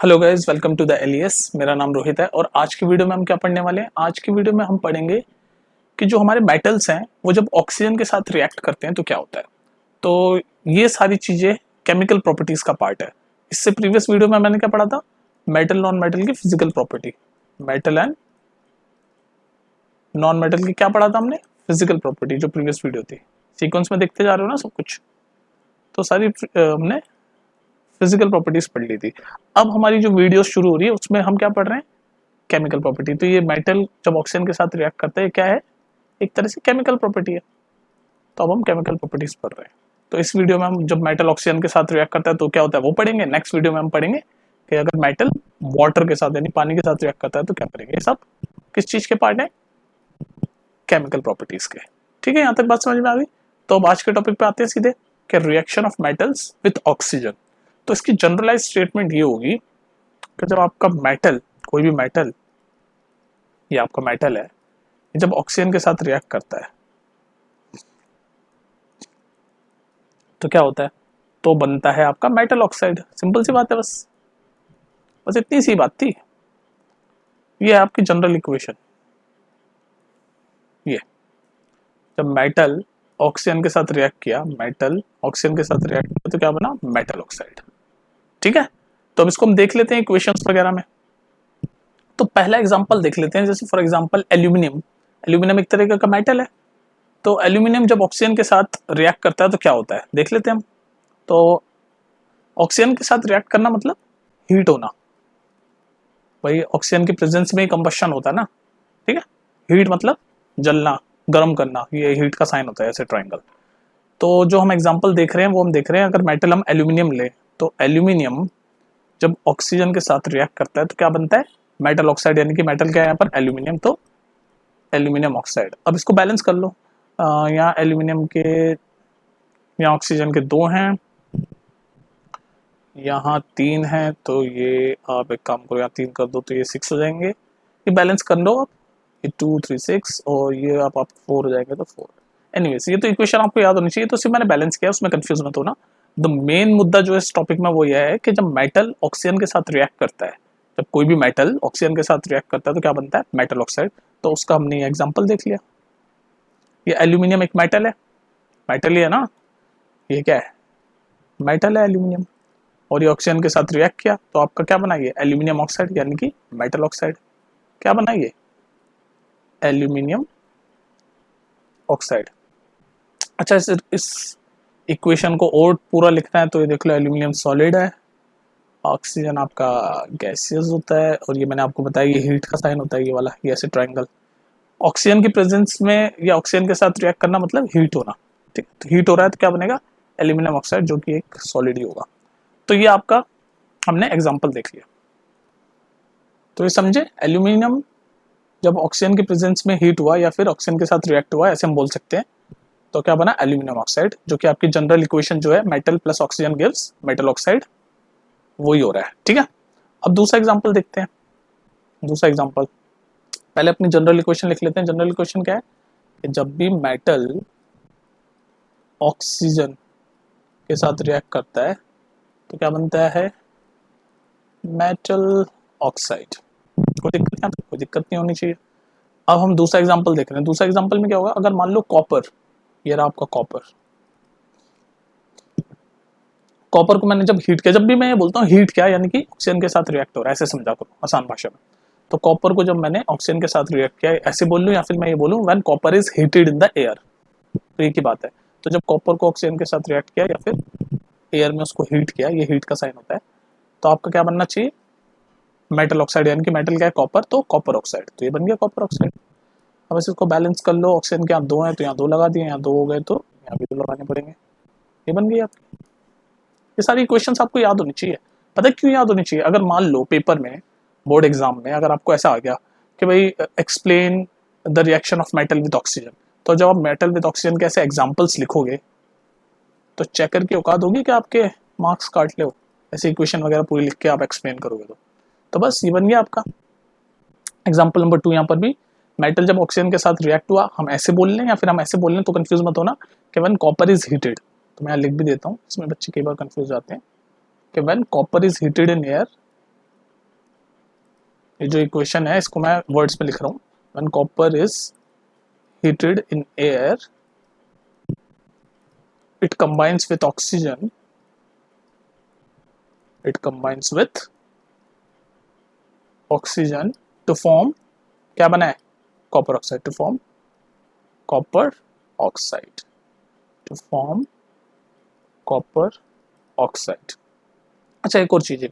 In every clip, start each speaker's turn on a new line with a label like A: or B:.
A: Hello guys, welcome to the Elias. मेरा नाम रोहित है और आज की वीडियो में हम क्या पढ़ने वाले हैं। आज की वीडियो में हम पढ़ेंगे कि जो हमारे मेटल्स हैं वो जब ऑक्सीजन के साथ रिएक्ट करते हैं तो क्या होता है। तो ये सारी चीजें केमिकल प्रॉपर्टीज का पार्ट है। इससे प्रीवियस वीडियो में मैंने क्या पढ़ा था, मेटल नॉन मेटल की physical property. Metal and non metal की क्या पढ़ा था हमने, फिजिकल प्रॉपर्टी, जो प्रीवियस वीडियो थी। सीक्वेंस में देखते जा रहे हो ना सब कुछ। तो सारी हमने फिजिकल प्रॉपर्टीज पढ़ ली थी। अब हमारी जो वीडियो शुरू हो रही है उसमें हम क्या पढ़ रहे हैं, केमिकल प्रॉपर्टी। तो ये मेटल जब ऑक्सीजन के साथ रिएक्ट करता है क्या है, एक तरह से केमिकल प्रॉपर्टी है। तो अब हम केमिकल प्रॉपर्टीज पढ़ रहे हैं। तो इस वीडियो में हम जब मेटल ऑक्सीजन के साथ रिएक्ट करता है तो क्या होता है वो पढ़ेंगे। नेक्स्ट वीडियो में हम पढ़ेंगे कि अगर मेटल वाटर के साथ यानी पानी के साथ रिएक्ट करता है तो क्या करेंगे। ये सब किस चीज के पार्ट है, केमिकल प्रॉपर्टीज के। ठीक है, यहाँ तक बात समझ में आ गई। तो अब आज के टॉपिक पे आते हैं सीधे कि reaction of metals with oxygen. तो इसकी जनरलाइज स्टेटमेंट ये होगी कि जब आपका मेटल, कोई भी मेटल, ये आपका मेटल है, जब ऑक्सीजन के साथ रिएक्ट करता है तो क्या होता है, तो बनता है आपका मेटल ऑक्साइड। सिंपल सी बात है, बस बस इतनी सी बात थी। ये है आपकी जनरल इक्वेशन। ये जब मेटल ऑक्सीजन के साथ रिएक्ट किया, मेटल ऑक्सीजन के साथ रिएक्ट किया तो क्या बना, मेटल ऑक्साइड। ठीक है, तो अब इसको हम देख लेते हैं इक्वेशंस वगैरह में। तो पहला एग्जांपल देख लेते हैं, जैसे फॉर एग्जांपल एल्यूमिनियम। एल्यूमिनियम एक तरह का मेटल है। तो एल्यूमिनियम जब ऑक्सीजन के साथ रिएक्ट करता है तो क्या होता है, देख लेते हैं हम। तो ऑक्सीजन के साथ रिएक्ट करना मतलब हीट होना। भाई ऑक्सीजन की प्रेजेंस में ही कंबशन होता है ना। ठीक है, हीट मतलब जलना, गर्म करना, ये हीट का साइन होता है, ऐसे ट्रायंगल। तो जो हम एग्जांपल देख रहे हैं वो हम देख रहे हैं, अगर मेटल हम एल्यूमिनियम ले तो एल्यूमिनियम जब ऑक्सीजन के साथ रिएक्ट करता है तो क्या बनता है, मेटल ऑक्साइड। यानी कि मेटल क्या है यहाँ पर, एल्यूमिनियम। तो एल्यूमिनियम ऑक्साइड। अब इसको बैलेंस कर लो। यहाँ एल्यूमिनियम के, यहाँ ऑक्सीजन के 2 हैं, यहाँ 3 हैं। तो ये आप एक काम करो, यहाँ 3 कर दो तो ये 6 हो जाएंगे। ये बैलेंस कर लो आप, ये 2 3 6 और ये आप 4 हो जाएंगे तो 4। एनीवेज ये तो इक्वेशन आपको याद होनी चाहिए। तो सिर्फ मैंने बैलेंस किया, उसमें कंफ्यूज मत होना। द मेन मुद्दा जो इस टॉपिक में वो यह है कि जब मेटल ऑक्सीजन के साथ रिएक्ट करता है, जब कोई भी मेटल ऑक्सीजन के साथ रिएक्ट करता है तो क्या बनता है, मेटल ऑक्साइड। तो उसका हमने एग्जाम्पल देख लिया। ये एल्यूमिनियम एक मेटल है, मेटल ही है ना, ये क्या है, मेटल है एल्यूमिनियम। और ये ऑक्सीजन के साथ रिएक्ट किया तो आपका क्या बना, ये एल्यूमिनियम ऑक्साइड यानी कि मेटल ऑक्साइड। क्या बना ये, एल्यूमिनियम ऑक्साइड। अच्छा, इस इक्वेशन को और पूरा लिखना है तो ये देख लो, एल्यूमिनियम सॉलिड है, ऑक्सीजन आपका गैसियस होता है, और ये मैंने आपको बताया ये हीट का साइन होता है, ये वाला, ये ऐसे ट्रायंगल। ऑक्सीजन की प्रेजेंस में या ऑक्सीजन के साथ रिएक्ट करना मतलब हीट होना। ठीक, तो हीट हो रहा है तो क्या बनेगा, एल्यूमिनियम ऑक्साइड, जो कि एक सॉलिड ही होगा। तो ये आपका हमने एग्जांपल देख लिया। तो ये समझे, एल्यूमिनियम जब ऑक्सीजन की प्रेजेंस में हीट हुआ या फिर ऑक्सीजन के साथ रिएक्ट हुआ, ऐसे हम बोल सकते हैं। तो क्या बना, एल्यूमिनियम ऑक्साइड, जो कि आपकी जनरल इक्वेशन जो है, metal plus oxygen gives metal oxide, वही हो रहा है। ठीक है, अब दूसरा एग्जांपल देखते हैं। दूसरा एग्जांपल, पहले अपनी जनरल इक्वेशन लिख लेते हैं। जनरल इक्वेशन क्या है कि जब भी मेटल ऑक्सीजन के साथ रिएक्ट करता है तो क्या बनता है, मेटल ऑक्साइड। कोई दिक्कत नहीं, कोई दिक्कत नहीं होनी चाहिए। अब हम दूसरा एग्जांपल देख रहे हैं। दूसरा एग्जांपल में क्या होगा, अगर मान लो कॉपर, ये रहा आपका कॉपर। कॉपर को मैंने जब हीट किया, जब भी मैं ये बोलता हूँ हीट क्या, यानी कि ऑक्सीजन के साथ रिएक्ट हो रहा है, ऐसे समझा करो आसान भाषा में। तो कॉपर को जब मैंने ऑक्सीजन के साथ रिएक्ट किया, ऐसे बोल लूँ या फिर मैं ये बोलूँ, when copper is heated in the air. तो एक ही बात है। तो जब कॉपर को ऑक्सीजन के साथ रिएक्ट किया या फिर एयर में उसको हीट किया, ये हीट का साइन होता है। तो आपका क्या बनना चाहिए, मेटल ऑक्साइड। यानी कि मेटल क्या है, कॉपर, तो कॉपर ऑक्साइड। तो ये बन गया कॉपर ऑक्साइड। अब इसको बैलेंस कर लो, ऑक्सीजन के यहाँ 2 हैं तो यहाँ 2 लगा दिए, यहाँ 2 हो गए तो यहाँ भी 2 लगाने पड़ेंगे। ये बन गई आपकी। ये सारी इक्वेशंस आपको याद होनी चाहिए। पता है क्यों याद होनी चाहिए, अगर मान लो पेपर में, बोर्ड एग्जाम में अगर आपको ऐसा आ गया कि भाई explain the reaction of metal with oxygen, तो जब आप मेटल विद ऑक्सीजन के ऐसे एग्जाम्पल्स लिखोगे तो चेकर की औकात होगी कि आपके मार्क्स काट ले, ऐसे इक्वेशन वगैरह पूरी लिख के आप एक्सप्लेन करोगे तो बस ये बन गया आपका एग्जाम्पल नंबर 2। यहाँ पर भी मेटल जब ऑक्सीजन के साथ रिएक्ट हुआ, हम ऐसे बोल लें या फिर हम ऐसे बोल लें तो कंफ्यूज मत होना कि व्हेन कॉपर इज हीटेड। तो मैं लिख भी देता हूँ, इसमें बच्चे कई बार कंफ्यूज जाते हैं कि when copper is heated in air, ये जो इक्वेशन है इसको मैं वर्ड्स में लिख रहा हूँ। When copper is heated in air it combines with oxygen, it combines with oxygen to form, क्या बना है, copper oxide, to form copper oxide, to form copper oxide. अच्छा एक और चीज, ये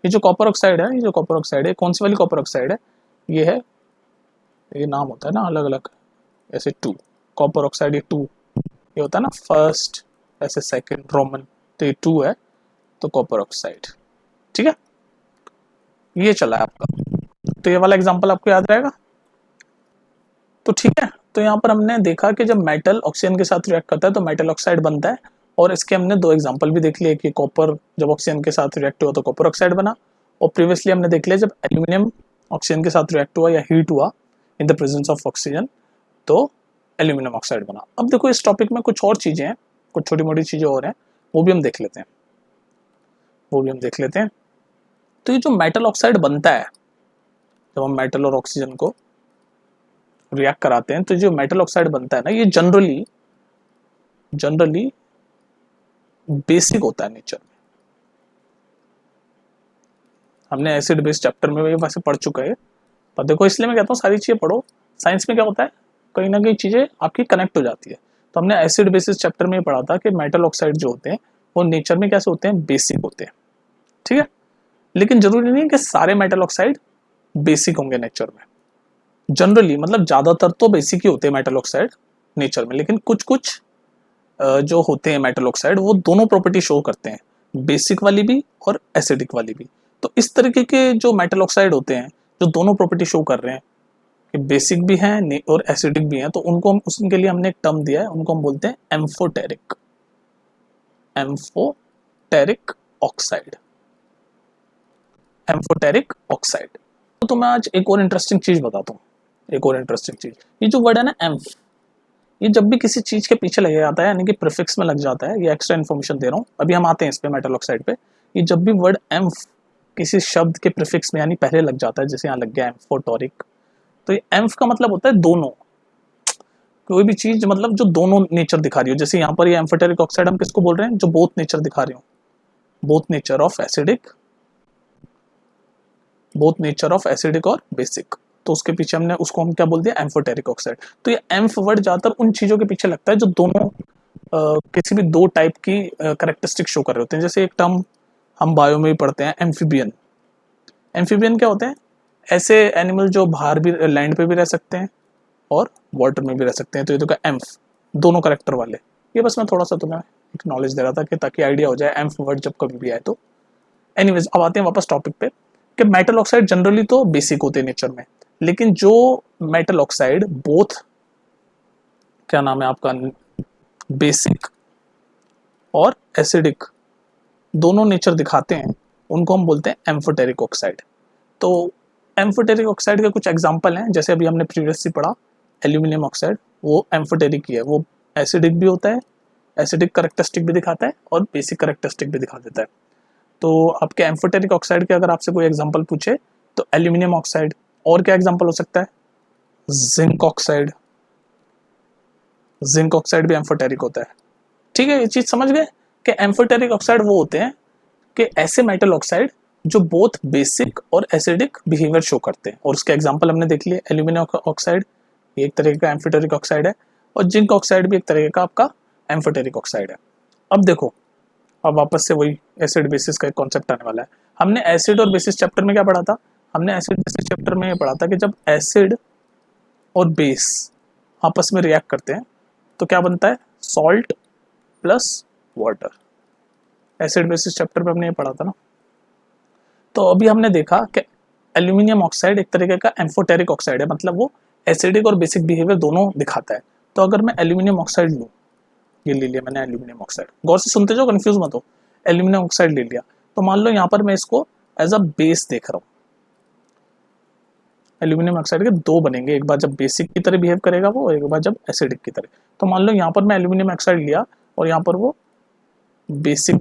A: जो कॉपर ऑक्साइड है, ये जो कॉपर ऑक्साइड है, कौन सी वाली कॉपर ऑक्साइड है, ये है, ये नाम होता है ना अलग अलग, ऐसे टू कॉपर ऑक्साइड, ये टू, ये होता है ना फर्स्ट, ऐसे सेकंड रोमन, तो ये टू है, तो कॉपर ऑक्साइड। ठीक है, ये चला है आपका, तो ये वाला एग्जांपल आपको याद रहेगा। तो ठीक है, तो यहाँ पर हमने देखा कि जब मेटल ऑक्सीजन के साथ रिएक्ट करता है तो मेटल ऑक्साइड बनता है, और इसके हमने दो एग्जांपल भी देख लिए कि कॉपर जब ऑक्सीजन के साथ रिएक्ट हुआ तो कॉपर ऑक्साइड बना, और प्रीवियसली हमने देख लिया जब एल्यूमिनियम ऑक्सीजन के साथ रिएक्ट हुआ या हीट हुआ in the presence of oxygen तो एल्यूमिनियम ऑक्साइड बना। अब देखो इस टॉपिक में कुछ और चीजें हैं, कुछ छोटी मोटी चीजें और हैं, वो भी हम देख लेते हैं, तो ये जो मेटल ऑक्साइड बनता है, जब हम मेटल और ऑक्सीजन को रिएक्ट कराते हैं तो जो मेटल ऑक्साइड बनता है ना, ये जनरली बेसिक होता है नेचर में। हमने एसिड बेस चैप्टर में ये वैसे पढ़ चुका है, पर देखो इसलिए मैं कहता हूँ सारी चीजें पढ़ो, साइंस में क्या होता है कहीं ना कहीं चीजें आपकी कनेक्ट हो जाती है। तो हमने एसिड बेसिस चैप्टर में पढ़ा था कि मेटल ऑक्साइड जो होते हैं वो नेचर में कैसे होते हैं, बेसिक होते हैं। ठीक है, लेकिन जरूरी नहीं कि सारे मेटल ऑक्साइड बेसिक होंगे नेचर में, जनरली मतलब ज्यादातर तो बेसिक ही होते हैं मेटल ऑक्साइड नेचर में, लेकिन कुछ कुछ जो होते हैं मेटल ऑक्साइड वो दोनों प्रॉपर्टी शो करते हैं, बेसिक वाली भी और एसिडिक वाली भी। तो इस तरीके के जो मेटल ऑक्साइड होते हैं जो दोनों प्रॉपर्टी शो कर रहे हैं कि बेसिक भी हैं और एसिडिक भी हैं, तो उनको हम उसके लिए हमने एक टर्म दिया है, उनको हम बोलते हैं एम्फोटेरिक ऑक्साइड, एम्फोटेरिक ऑक्साइड। तो मैं आज एक और इंटरेस्टिंग चीज बताता हूँ, एक और इंटरेस्टिंग चीज, ये जो वर्ड है ना एम्फ, ये जब भी किसी चीज के पीछे लग जाता है यानी कि प्रीफिक्स में लग जाता है, ये एक्स्ट्रा इन्फॉर्मेशन दे रहा हूँ, अभी हम आते हैं इस पे मेटल ऑक्साइड पे। ये जब भी वर्ड एम्फ किसी शब्द के प्रीफिक्स में यानी पहले लग जाता है, जैसे यहाँ लग गया एम्फोटोरिक, तो ये एम्फ का मतलब होता है दोनों, कोई भी चीज मतलब जो दोनों नेचर दिखा रही हो। जैसे यहाँ पर ये एम्फोटेरिक ऑक्साइड हम किसको बोल रहे हैं, जो बोथ नेचर दिखा रही हो, बोथ नेचर ऑफ एसिडिक और बेसिक, तो उसके पीछे हमने उसको हम क्या बोल दिया, एम्फोटेरिक ऑक्साइड। तो ये एम्फ वर्ड ज्यादातर उन चीजों के पीछे लगता है जो दोनों किसी भी दो टाइप की कैरेक्टरिस्टिक शो कर रहे होते हैं। जैसे एक टर्म हम बायो में भी पढ़ते हैं, एम्फीबियन। एम्फीबियन क्या होते हैं, ऐसे एनिमल जो बाहर भी लैंड पे भी रह सकते हैं और वाटर में भी रह सकते हैं, तो ये तो क्या एम्फ, दोनों करेक्टर वाले। ये बस मैं थोड़ा सा तुम्हें एक नॉलेज दे रहा था कि ताकि आइडिया हो जाए एम्फ वर्ड जब कभी भी आए तो। एनीवेज अब आते हैं वापस टॉपिक पे कि मेटल ऑक्साइड जनरली तो बेसिक होते हैं नेचर में, लेकिन जो मेटल ऑक्साइड बोथ क्या नाम है आपका, बेसिक और एसिडिक दोनों नेचर दिखाते हैं, उनको हम बोलते हैं एम्फोटेरिक ऑक्साइड। तो एम्फोटेरिक ऑक्साइड के कुछ एग्जांपल हैं, जैसे अभी हमने प्रीवियसली पढ़ा एल्यूमिनियम ऑक्साइड, वो एम्फोटेरिक ही है, वो एसिडिक भी होता है, एसिडिक करेक्टरिस्टिक भी दिखाता है और बेसिक करेक्टरिस्टिक भी दिखा देता है। तो आपके एम्फोटेरिक ऑक्साइड के अगर आपसे कोई एग्जांपल पूछे तो एल्यूमिनियम ऑक्साइड, और क्या एग्जांपल हो सकता है, जिंक ऑक्साइड, जिंक ऑक्साइड भी एम्फोटेरिक होता है। ठीक है, ये चीज समझ गए कि एम्फोटेरिक ऑक्साइड वो होते हैं कि ऐसे मेटल ऑक्साइड जो बोथ बेसिक और एसिडिक बिहेवियर शो करते हैं, और उसके एग्जांपल हमने देख लिए, एल्यूमिनियम ऑक्साइड ये एक तरह का एम्फोटेरिक ऑक्साइड है, और जिंक ऑक्साइड भी एक तरह का आपका एम्फोटेरिक ऑक्साइड है। अब देखो, अब वापस से वही एसिड बेसिस का एक कॉन्सेप्ट आने वाला है। हमने एसिड और बेसिस चैप्टर में क्या पढ़ा था, हमने एसिड बेसिस चैप्टर में ये पढ़ा था कि जब एसिड और बेस आपस में रिएक्ट करते हैं तो क्या बनता है, salt plus water. Acid basis chapter में हमने ये पढ़ा था ना। तो अभी हमने देखा कि एल्यूमिनियम ऑक्साइड एक तरीके का एम्फोटेरिक ऑक्साइड है, मतलब वो एसिडिक और बेसिक बिहेवियर दोनों दिखाता है। तो अगर मैं एल्यूमिनियम ऑक्साइड लूँ, ये ले लिया मैंने एल्यूमिनियम ऑक्साइड, गौर से सुनते जाओ कंफ्यूज मत हो, एल्यूमिनियम ऑक्साइड ले लिया, तो मान लो यहाँ पर मैं इसको एज अ बेस देख रहा हूँ। एल्यूमिनियम ऑक्साइड के दो बनेंगे, एक बार जब बेसिक की तरह बिहेव करेगा वो, एक बार जब एसिडिक की तरह। तो मान लो यहाँ पर मैं एल्यूमिनियम ऑक्साइड लिया और यहाँ पर वो बेसिक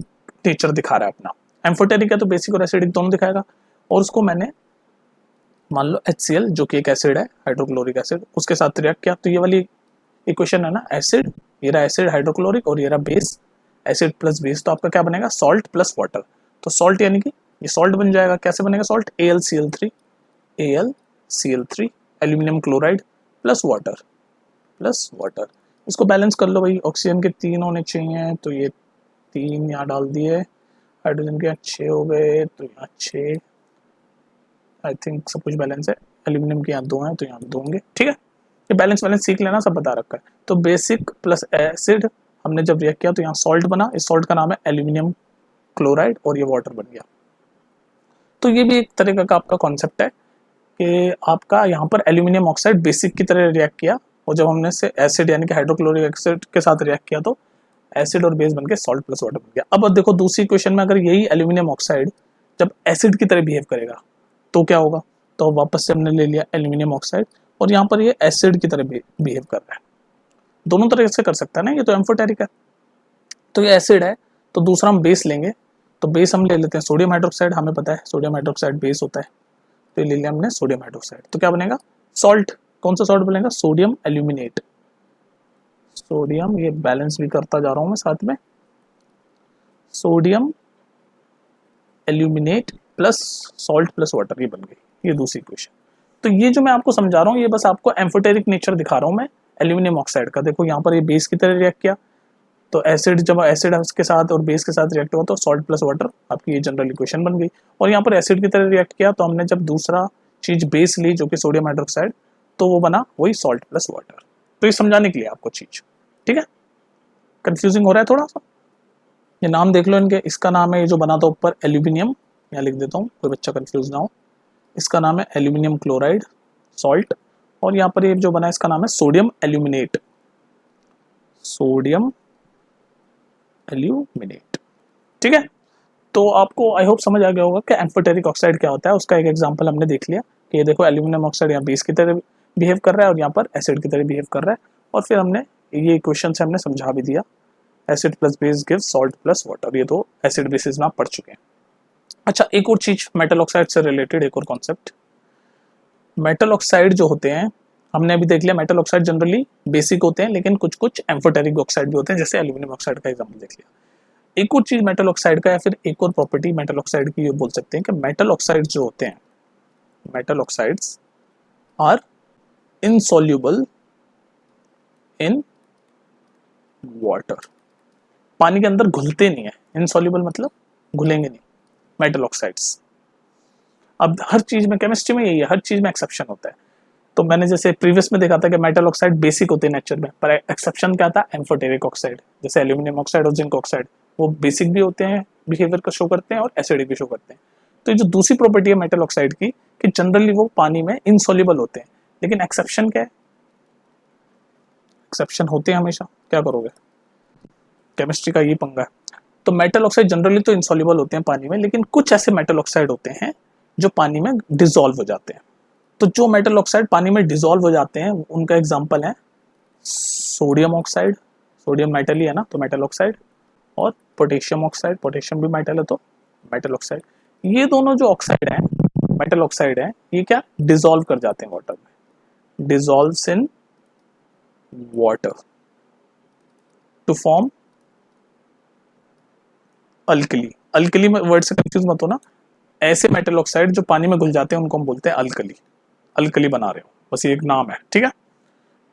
A: नेचर दिखा रहा है अपना, एम्फोटेरिक है तो बेसिक और एसिडिक दोनों दिखाएगा, और उसको मैंने मान लो HCl जो कि एक एसिड है, हाइड्रोक्लोरिक एसिड, उसके साथ रिएक्ट किया, तो ये वाली इक्वेशन है ना, एसिड, ये रहा एसिड हाइड्रोक्लोरिक और ये रहा बेस, एसिड प्लस बेस, तो आपका क्या बनेगा, सॉल्ट प्लस वाटर। तो सॉल्ट यानी कि ये सॉल्ट बन जाएगा, कैसे बनेगा salt, AlCl3 aluminium chloride plus water. इसको बैलेंस कर लो भाई, ऑक्सीजन के 3 होने चाहिए, तो ये 3 यहाँ डाल दिए, हाइड्रोजन के यहाँ 6 हो गए, तो यहाँ 6, आई थिंक सब कुछ बैलेंस है, एल्यूमिनियम के यहाँ 2 हैं, तो यहाँ 2 होंगे, ठीक है। ये बैलेंस सीख लेना, सब बता रखा है। तो बेसिक प्लस एसिड हमने जब रिएक्ट किया तो यहाँ सॉल्ट बना, इस सॉल्ट का नाम है एल्यूमिनियम क्लोराइड और ये वाटर बन गया। तो ये भी एक तरीका का आपका कॉन्सेप्ट है कि आपका यहाँ पर एल्यूमिनियम ऑक्साइड बेसिक की तरह रिएक्ट किया, और जब हमने से एसिड यानी कि हाइड्रोक्लोरिक एसिड के साथ रिएक्ट किया तो एसिड और बेस बनके सॉल्ट प्लस वाटर बन गया। अब देखो दूसरी क्वेश्चन में, अगर यही एल्यूमिनियम ऑक्साइड जब एसिड की तरह बिहेव करेगा तो क्या होगा, तो वापस से हमने ले लिया एल्यूमिनियम ऑक्साइड और यहाँ पर ये एसिड की तरह बिहेव कर रहा है। दोनों तरह से कर सकता है ना, ये तो एम्फोटेरिक है, तो ये एसिड है, तो दूसरा हम बेस लेंगे, तो बेस हम ले लेते हैं सोडियम हाइड्रोक्साइड, हमें पता है सोडियम हाइड्रोक्साइड बेस होता है, तो ये ले लिया हमने सोडियम हाइड्रोक्साइड, तो क्या बनेगा सॉल्ट, कौन सा सॉल्ट बनेगा, सोडियम एल्यूमिनेट, सोडियम, ये बैलेंस भी करता जा रहा हूं मैं साथ में, sodium aluminate plus salt plus water, ये बन गई, ये दूसरी इक्वेशन। तो ये जो मैं आपको समझा रहा हूँ, ये बस आपको एम्फोटेरिक नेचर दिखा रहा हूँ मैं एल्यूमिनियम ऑक्साइड का। देखो यहाँ पर ये बेस की तरह रिएक्ट किया, तो एसिड जब एसिड के साथ और बेस के साथ रिएक्ट हुआ तो सॉल्ट प्लस वाटर, आपकी ये जनरल इक्वेशन बन गई। और यहाँ पर एसिड की तरह रिएक्ट किया तो हमने जब दूसरा चीज बेस ली जो कि सोडियम हाइड्रोक्साइड, तो वो बना वही सॉल्ट प्लस वाटर। तो ये समझाने के लिए आपको चीज, ठीक है, कंफ्यूजिंग हो रहा है थोड़ा सा, ये नाम देख लो इनके, इसका नाम है ये जो बना था ऊपर एल्यूमिनियम, यहाँ लिख देता हूँ कोई बच्चा कंफ्यूज ना हो, इसका नाम है एल्यूमिनियम क्लोराइड सॉल्ट, और यहाँ पर ये जो बना है इसका नाम है सोडियम एल्यूमिनेट, सोडियम एल्यूमिनेट, ठीक है। तो आपको आई होप समझ आ गया होगा कि एम्फोटेरिक ऑक्साइड क्या होता है, उसका एक एग्जांपल हमने देख लिया कि ये देखो एल्यूमिनियम ऑक्साइड यहाँ बेस की तरह बिहेव कर रहा है और यहाँ पर एसिड की तरह बिहेव कर रहा है, और फिर हमने ये इक्वेशन से हमने समझा भी दिया, acid plus base gives salt plus water, ये तो एसिड बेसिस में आप पढ़ चुके हैं। अच्छा, एक और चीज मेटल ऑक्साइड से रिलेटेड, एक और कॉन्सेप्ट, मेटल ऑक्साइड जो होते हैं हमने अभी देख लिया, मेटल ऑक्साइड जनरली बेसिक होते हैं, लेकिन कुछ कुछ एम्फोटेरिक ऑक्साइड भी होते हैं, जैसे एल्यूमिनियम ऑक्साइड का एग्जांपल देख लिया। एक और चीज मेटल ऑक्साइड का, या फिर एक और प्रॉपर्टी मेटल ऑक्साइड की, ये बोल सकते हैं कि मेटल ऑक्साइड जो होते हैं, metal oxides are insoluble in water, पानी के अंदर घुलते नहीं है, इनसॉल्युबल मतलब घुलेंगे नहीं मेटल ऑक्साइड्स। अब हर चीज में, केमिस्ट्री में यही है, हर चीज में एक्सेप्शन होता है। तो मैंने जैसे प्रीवियस में देखा था कि मेटल ऑक्साइड बेसिक होते हैं नेचर में, पर एक्सेप्शन क्या था, एम्फोटेरिक ऑक्साइड, जैसे एल्यूमिनियम ऑक्साइड और जिंक ऑक्साइड, वो बेसिक भी होते हैं, बिहेवियर का शो करते हैं और एसिडिक भी शो करते हैं। तो ये जो दूसरी प्रॉपर्टी है मेटल ऑक्साइड की, कि जनरली वो पानी में इनसॉल्युबल होते हैं, लेकिन एक्सेप्शन क्या है, एक्सेप्शन होते हैं हमेशा, क्या करोगे, केमिस्ट्री का ये पंगा है। तो मेटल ऑक्साइड जनरली तो इनसॉल्युबल होते हैं पानी में, लेकिन कुछ ऐसे मेटल ऑक्साइड होते हैं जो पानी में डिसॉल्व हो जाते हैं। तो जो मेटल ऑक्साइड पानी में डिसॉल्व हो जाते हैं उनका एग्जांपल है सोडियम ऑक्साइड, सोडियम मेटल ही है ना, तो मेटल ऑक्साइड, और पोटेशियम ऑक्साइड, पोटेशियम भी मेटल है तो मेटल ऑक्साइड। ये दोनों जो ऑक्साइड हैं, मेटल ऑक्साइड हैं, ये क्या डिसॉल्व कर जाते हैं वाटर में, dissolves in water to form alkali. Alkali में वर्ड से कंफ्यूज मत हो ना, ऐसे मेटल ऑक्साइड जो पानी में घुल जाते हैं उनको हम बोलते हैं अल्कली, अल्कली बना रहे हो, बस ये एक नाम है, ठीक है।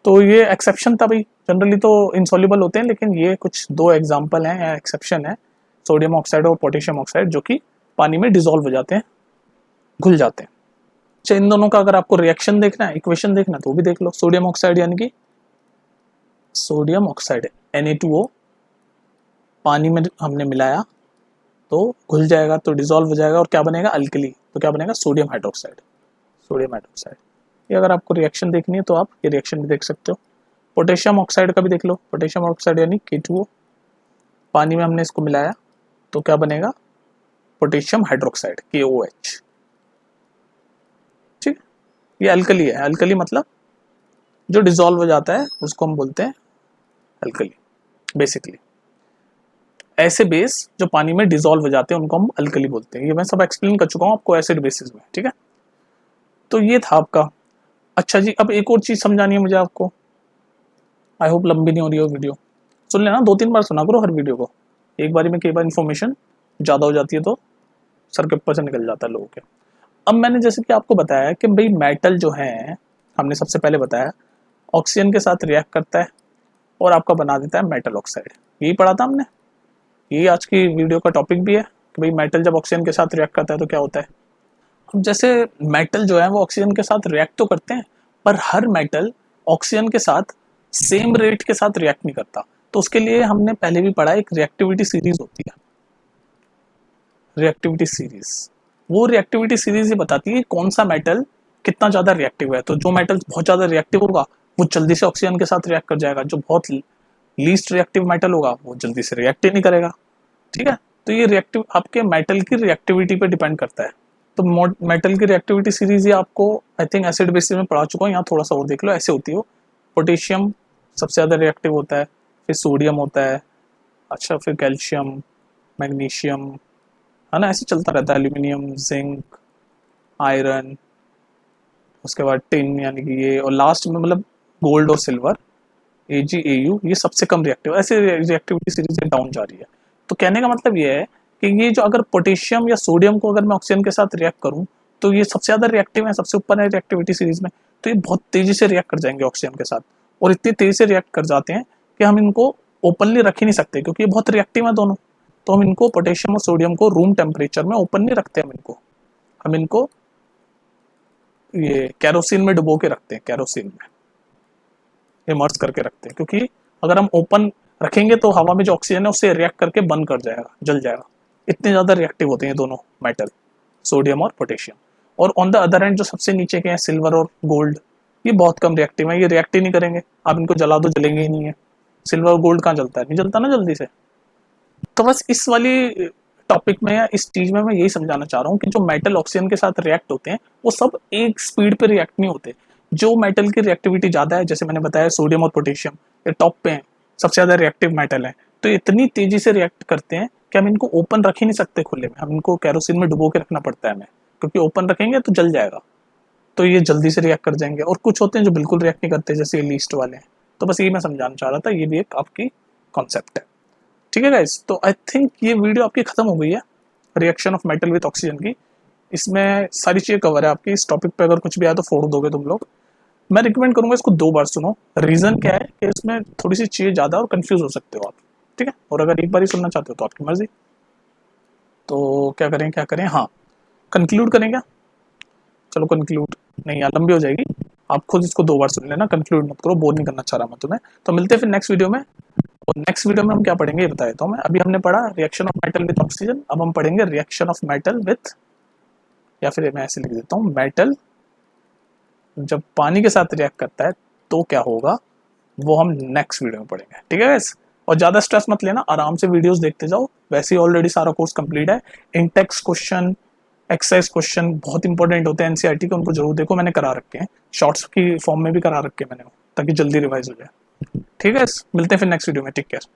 A: तो ये एक्सेप्शन था भाई, जनरली तो इनसॉल्युबल होते हैं, लेकिन ये कुछ दो एग्जांपल हैं या एक्सेप्शन है, सोडियम ऑक्साइड और पोटेशियम ऑक्साइड, जो कि पानी में डिसॉल्व हो जाते हैं, घुल जाते हैं। अच्छा, इन दोनों का अगर आपको रिएक्शन देखना है, इक्वेशन देखना है, तो भी देख लो। सोडियम ऑक्साइड यानी कि सोडियम ऑक्साइड Na2O पानी में हमने मिलाया तो घुल जाएगा, तो डिसॉल्व हो जाएगा और क्या बनेगा, अल्कली, तो क्या बनेगा, सोडियम हाइड्रोक्साइड, सोडियम हाइड्रोक्साइड। ये अगर आपको रिएक्शन देखनी है तो आप ये रिएक्शन भी देख सकते हो। पोटेशियम ऑक्साइड का भी देख लो, पोटेशियम ऑक्साइड यानी K2O, पानी में हमने इसको मिलाया तो क्या बनेगा, पोटेशियम हाइड्रोक्साइड, KOH, ठीक। ये अल्कली है, अल्कली मतलब जो डिसॉल्व हो जाता है उसको हम बोलते हैं अल्कली। बेसिकली ऐसे बेस जो पानी में डिसॉल्व हो जाते हैं उनको हम अल्कली बोलते हैं। ये मैं सब एक्सप्लेन कर चुका हूँ आपको एसिड बेसिस में, ठीक है। तो ये था आपका। अच्छा जी, अब एक और चीज़ समझानी है मुझे आपको। आई होप लंबी नहीं हो रही हो वीडियो। सुन लेना, 2-3 बार सुना करो हर वीडियो को। एक बारी में कई बार इन्फॉर्मेशन ज़्यादा हो जाती है तो सर के ऊपर से निकल जाता है लोगों के। अब मैंने जैसे कि आपको बताया कि भाई मेटल जो है, हमने सबसे पहले बताया ऑक्सीजन के साथ रिएक्ट करता है और आपका बना देता है मेटल ऑक्साइड। यही पढ़ा था हमने, यही आज की वीडियो का टॉपिक भी है कि भाई मेटल जब ऑक्सीजन के साथ रिएक्ट करता है तो क्या होता है। अब जैसे मेटल जो है वो ऑक्सीजन के साथ रिएक्ट तो करते हैं, पर हर मेटल ऑक्सीजन के साथ सेम रेट के साथ रिएक्ट नहीं करता। तो उसके लिए हमने पहले भी पढ़ा, एक रिएक्टिविटी सीरीज होती है। रिएक्टिविटी सीरीज, वो रिएक्टिविटी सीरीज ये बताती है कौन सा मेटल कितना ज्यादा रिएक्टिव है। तो जो मेटल बहुत ज्यादा रिएक्टिव होगा वो जल्दी से ऑक्सीजन के साथ रिएक्ट कर जाएगा, जो बहुत लीस्ट रिएक्टिव मेटल होगा वो जल्दी से रिएक्ट ही नहीं करेगा। ठीक है, तो ये रिएक्टिव आपके मेटल की रिएक्टिविटी पे डिपेंड करता है। तो मेटल की रिएक्टिविटी सीरीज ये आपको आई थिंक एसिड बेसिस में पढ़ा चुका हूँ, यहाँ थोड़ा सा और देख लो। ऐसे होती हो, पोटेशियम सबसे ज़्यादा रिएक्टिव होता है, फिर सोडियम होता है, अच्छा फिर कैल्शियम, मैग्नीशियम, है ना, ऐसे चलता रहता है। एल्यूमिनियम, जिंक, आयरन, उसके बाद टिन यानी कि ये, और लास्ट में मतलब गोल्ड और सिल्वर, AgAu, ये सबसे कम रिएक्टिव। ऐसे रिएक्टिविटी सीरीज डाउन जा रही है। तो कहने का मतलब ये है कि ये जो अगर पोटेशियम या सोडियम को अगर मैं ऑक्सीजन के साथ रिएक्ट करूं तो ये सबसे ज़्यादा रिएक्टिव है, सबसे ऊपर है रिएक्टिविटी सीरीज में। तो ये बहुत तेज़ी से रिएक्ट कर जाएंगे ऑक्सीजन के साथ, और इतनी तेज़ी से रिएक्ट कर जाते हैं कि हम इनको ओपनली रख ही नहीं सकते, क्योंकि ये बहुत रिएक्टिव है दोनों। तो हम इनको पोटेशियम और सोडियम को रूम टेम्परेचर में ओपन नहीं रखते, हम इनको ये कैरोसिन में डुबो के रखते हैं, कैरोसिन में इमर्स करके रखते हैं। क्योंकि अगर हम ओपन रखेंगे तो हवा में जो ऑक्सीजन है उससे रिएक्ट करके बंद कर जाएगा, जल जाएगा। इतने ज़्यादा रिएक्टिव होते हैं दोनों मेटल, सोडियम और पोटेशियम। और ऑन द अदर एंड जो सबसे नीचे के हैं सिल्वर और गोल्ड, ये बहुत कम रिएक्टिव है, ये रिएक्ट ही नहीं करेंगे। आप इनको जला दो जलेंगे ही नहीं है। सिल्वर और गोल्ड कहाँ जलता है, नहीं जलता ना जल्दी से। तो बस इस वाली टॉपिक में या इस चीज में मैं यही समझाना चाह रहा हूँ कि जो मेटल ऑक्सीजन के साथ रिएक्ट होते हैं वो सब एक स्पीड पे रिएक्ट नहीं होते। जो मेटल की रिएक्टिविटी ज्यादा है, जैसे मैंने बताया सोडियम और पोटेशियम, ये टॉप पे हैं, सबसे ज्यादा रिएक्टिव मेटल है। तो इतनी तेजी से रिएक्ट करते हैं कि हम इनको ओपन रख ही नहीं सकते खुले में, हम इनको कैरोसिन में डुबो के रखना पड़ता है हमें, क्योंकि ओपन रखेंगे तो जल जाएगा। तो ये जल्दी से रिएक्ट कर जाएंगे। और कुछ होते हैं जो बिल्कुल रिएक्ट नहीं करते, जैसे लीस्ट वाले हैं। तो बस ये मैं समझाना चाह रहा था, ये भी एक आपकी कॉन्सेप्ट है। ठीक है गाइस, तो आई थिंक ये वीडियो आपकी खत्म हो गई है, reaction of metal with oxygen की। इसमें सारी चीज़ें कवर है आपकी। इस टॉपिक पे अगर कुछ भी आया तो फोड़ दोगे तुम लोग। मैं रिकमेंड करूंगा इसको 2 बार सुनो। रीज़न क्या है कि इसमें थोड़ी सी चीज़ें ज़्यादा और कंफ्यूज हो सकते हो आप। ठीक है, और अगर एक बार ही सुनना चाहते हो तो आपकी मर्जी। तो क्या करें, हाँ कंक्लूड करें क्या? चलो कंक्लूड नहीं यार, लंबी हो जाएगी। आप खुद इसको 2 बार सुन लेना, कंक्लूड मत करो, बोर नहीं करना चाह रहा मैं तुम्हें। तो मिलते हैं फिर नेक्स्ट वीडियो में। और नेक्स्ट वीडियो में हम क्या पढ़ेंगे ये बता देता हूँ मैं। अभी हमने पढ़ा reaction of metal with oxygen, अब हम पढ़ेंगे रिएक्शन ऑफ मेटल विथ, या फिर मैं ऐसे लिख देता हूँ, मेटल जब पानी के साथ रिएक्ट करता है तो क्या होगा, वो हम नेक्स्ट वीडियो में पढ़ेंगे। ठीक है गाइस, और ज़्यादा स्ट्रेस मत लेना, आराम से वीडियोस देखते जाओ। वैसे ही ऑलरेडी सारा कोर्स कंप्लीट है। इंटेक्स क्वेश्चन, एक्सरसाइज क्वेश्चन बहुत इंपॉर्टेंट होते हैं एनसीईआरटी के, उनको जरूर देखो। मैंने करा रखे हैं, शॉर्ट्स की फॉर्म में भी करा रखे हैं मैंने, ताकि जल्दी रिवाइज हो जाए। ठीक है, मिलते हैं फिर नेक्स्ट वीडियो में। Take care.